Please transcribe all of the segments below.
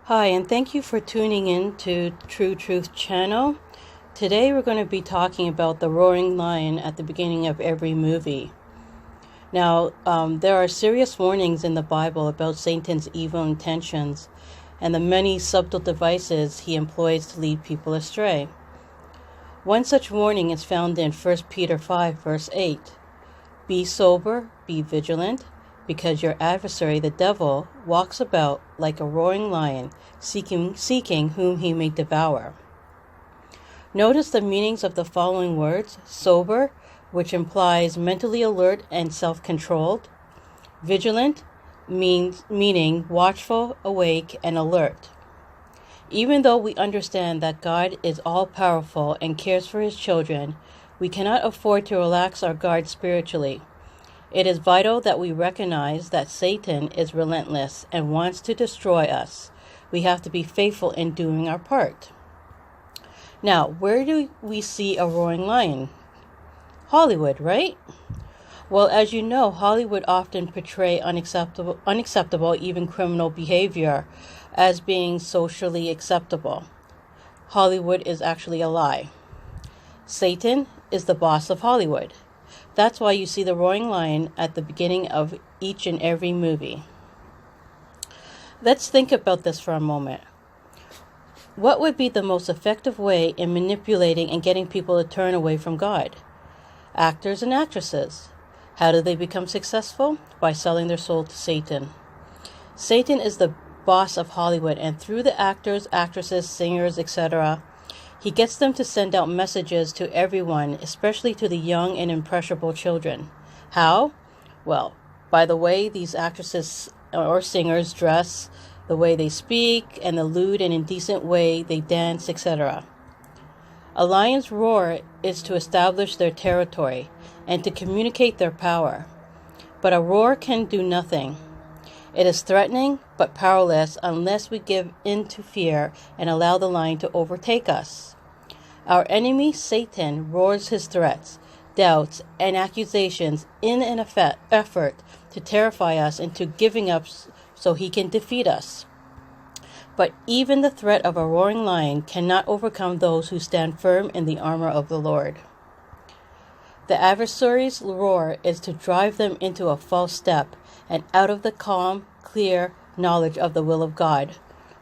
Hi, and thank you for tuning in to True Truth Channel. Today we're going to be talking about the roaring lion at the beginning of every movie. Now, there are serious warnings in the Bible about Satan's evil intentions and the many subtle devices he employs to lead people astray. One such warning is found in 1 Peter 5, verse 8. Be sober, be vigilant, because your adversary, the devil, walks about like a roaring lion, seeking whom he may devour. Notice the meanings of the following words: sober, which implies mentally alert and self-controlled; vigilant, meaning watchful, awake, and alert. Even though we understand that God is all-powerful and cares for his children, we cannot afford to relax our guard spiritually. It is vital that we recognize that Satan is relentless and wants to destroy us. We have to be faithful in doing our part. Now, where do we see a roaring lion? Hollywood, right? Well, as you know, Hollywood often portray unacceptable, even criminal behavior as being socially acceptable. Hollywood is actually a lie. Satan is the boss of Hollywood. That's why you see the roaring lion at the beginning of each and every movie. Let's think about this for a moment. What would be the most effective way in manipulating and getting people to turn away from God? Actors and actresses. How do they become successful? By selling their soul to Satan. Satan is the boss of Hollywood, and through the actors, actresses, singers, etc., he gets them to send out messages to everyone, especially to the young and impressionable children. How? Well, by the way these actresses or singers dress, the way they speak, and the lewd and indecent way they dance, etc. A lion's roar is to establish their territory and to communicate their power. But a roar can do nothing. It is threatening but powerless unless we give in to fear and allow the lion to overtake us. Our enemy, Satan, roars his threats, doubts, and accusations in an effort to terrify us into giving up so he can defeat us. But even the threat of a roaring lion cannot overcome those who stand firm in the armor of the Lord. The adversary's roar is to drive them into a false step and out of the calm, clear knowledge of the will of God.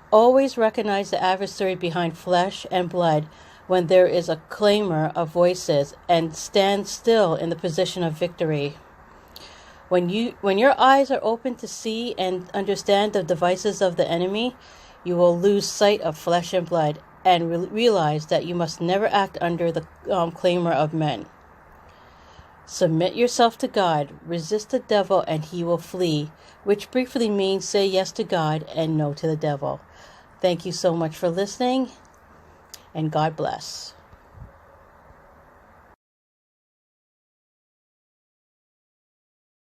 Always recognize the adversary behind flesh and blood when there is a clamor of voices, and stand still in the position of victory. When your eyes are open to see and understand the devices of the enemy, you will lose sight of flesh and blood and realize that you must never act under the clamor of men. Submit yourself to God, resist the devil, and he will flee, which briefly means say yes to God and no to the devil. Thank you so much for listening, and God bless.